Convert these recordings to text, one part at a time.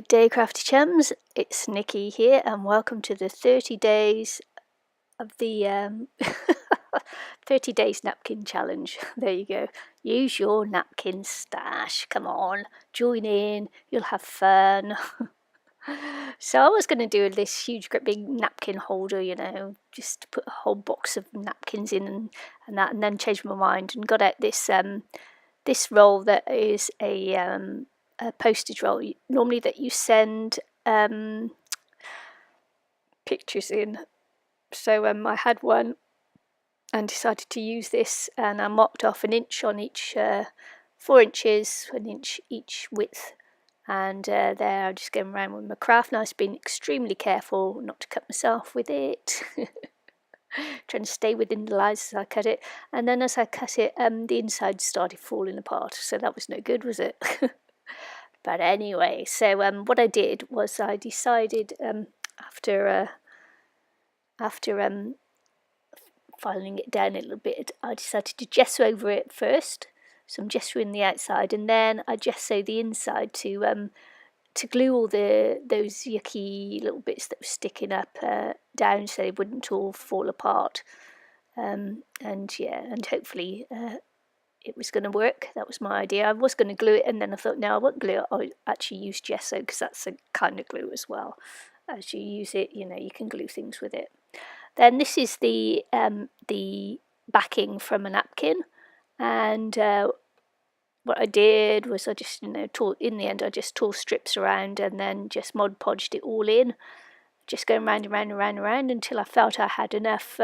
Good day, crafty chums. It's Nikki here, and welcome to the 30 days of the 30 days napkin challenge. There you go. Use your napkin stash. Come on, join in. You'll have fun. So I was going to do this huge, great big napkin holder, just to put a whole box of napkins in and that, and then changed my mind and got out this roll that is a postage roll, normally that you send pictures in. So I had one and decided to use this, and I marked off an inch on each, 4 inches, an inch each width. And there I'm just going around with my craft knife, being extremely careful not to cut myself with it. Trying to stay within the lines as I cut it. And then as I cut it, the inside started falling apart, so that was no good, was it? But anyway, so what I did was I decided after filing it down a little bit, I decided to gesso over it first, some gesso in the outside, and then I gesso the inside to glue all those yucky little bits that were sticking up down, so they wouldn't all fall apart. And hopefully it was going to work. That was my idea. I was going to glue it, and then I thought, no, I won't glue it. I'll actually use gesso, because that's a kind of glue as well. As you use it, you can glue things with it. Then this is the backing from a napkin, and what I did was I just, in the end, I just tore strips around and then just Mod Podged it all in, just going round and round and round and round until I felt I had enough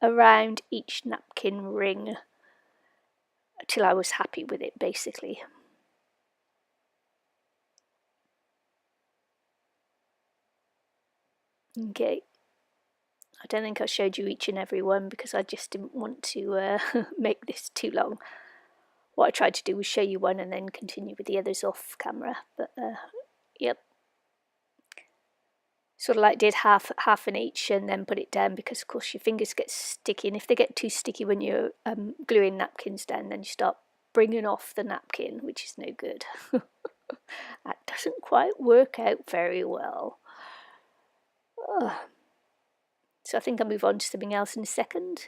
around each napkin ring, till I was happy with it, basically. Okay, I don't think I showed you each and every one because I just didn't want to make this too long. What I tried to do was show you one and then continue with the others off camera, but yep. Sort of like did half in each and then put it down, because of course your fingers get sticky, and if they get too sticky when you're gluing napkins down, then you start bringing off the napkin, which is no good. That doesn't quite work out very well. So I think I'll move on to something else in a second.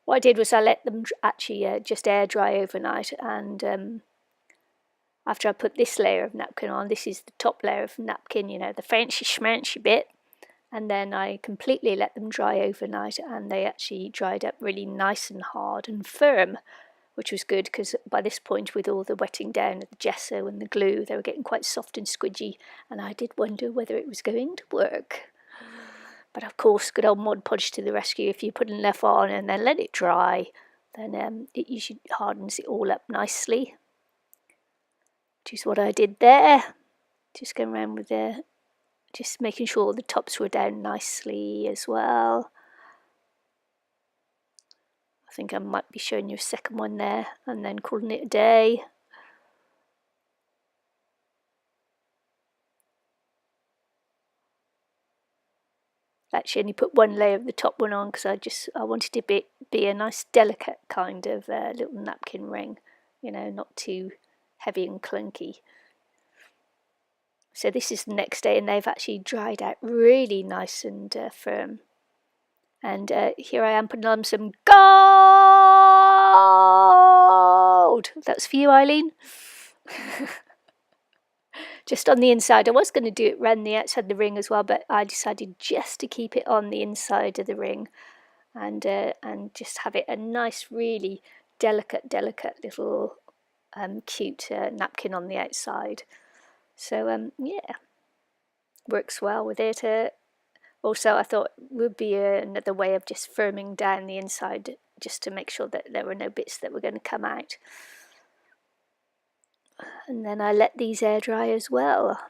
What I did was I let them actually just air dry overnight, and after I put this layer of napkin on, this is the top layer of napkin, the fancy schmancy bit, and then I completely let them dry overnight, and they actually dried up really nice and hard and firm, which was good, because by this point, with all the wetting down of the gesso and the glue, they were getting quite soft and squidgy, and I did wonder whether it was going to work. But of course, good old Mod Podge to the rescue. If you put enough on and then let it dry, then it usually hardens it all up nicely. Which is what I did there. Just going around with just making sure the tops were down nicely as well. I think I might be showing you a second one there and then calling it a day. Actually only put one layer of the top one on because I wanted it to be a nice delicate kind of little napkin ring, not too heavy and clunky. So this is the next day, and they've actually dried out really nice and firm. And here I am putting on some gold. That's for you, Eileen. Just on the inside. I was going to do it around the outside of the ring as well, but I decided just to keep it on the inside of the ring, and just have it a nice, really delicate little cute napkin on the outside. So yeah, works well with it. Also, I thought it would be another way of just firming down the inside, just to make sure that there were no bits that were going to come out. And then I let these air dry as well.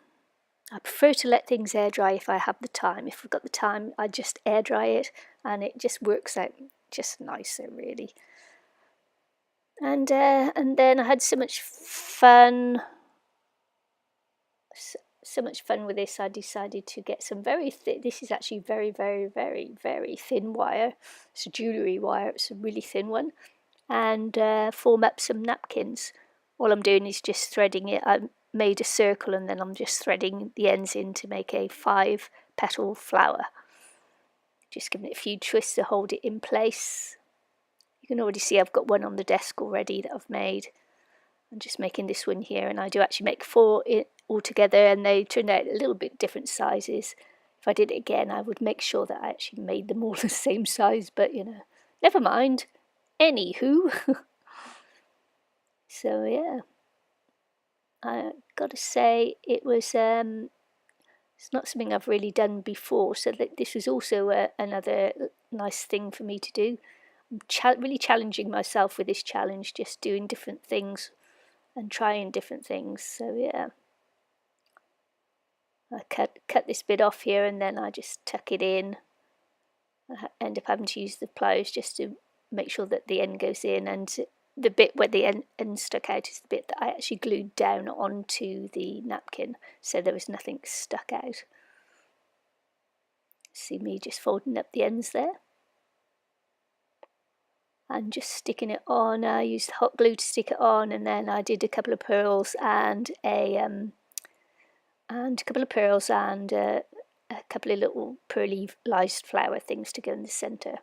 I prefer to let things air dry if I have the time. If I've got the time, I just air dry it, and it just works out just nicer, really. And then I had so much fun. So much fun with this, I decided to get some very thin. This is actually very, very, very, very thin wire. It's a jewellery wire. It's a really thin one, and form up some napkins. All I'm doing is just threading it. made a circle, and then I'm just threading the ends in to make a 5-petal flower. Just giving it a few twists to hold it in place. You can already see I've got one on the desk already that I've made. I'm just making this one here, and I do actually make 4 all together, and they turned out a little bit different sizes. If I did it again, I would make sure that I actually made them all the same size, but never mind. Anywho, so yeah, I gotta say it was it's not something I've really done before, so that this was also another nice thing for me to do. I'm really challenging myself with this challenge, just doing different things and trying different things. So yeah, I cut this bit off here, and then I just tuck it in. I end up having to use the pliers just to make sure that the end goes in, and the bit where the end stuck out is the bit that I actually glued down onto the napkin, so there was nothing stuck out. See me just folding up the ends there and just sticking it on. I used hot glue to stick it on, and then I did a couple of pearls and a couple of little pearly-lized flower things to go in the centre.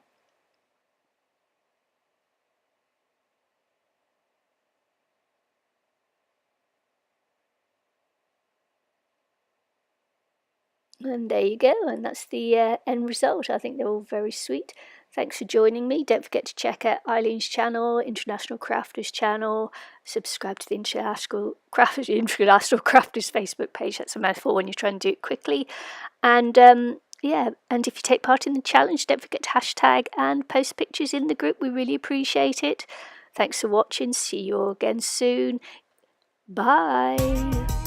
And there you go, and that's the end result. I think they're all very sweet. Thanks for joining me. Don't forget to check out Eileen's channel, International Crafters channel. Subscribe to the International Crafters Facebook page. That's a mouthful when you're trying to do it quickly. And yeah, and if you take part in the challenge, don't forget to hashtag and post pictures in the group. We really appreciate it. Thanks for watching. See you all again soon. Bye.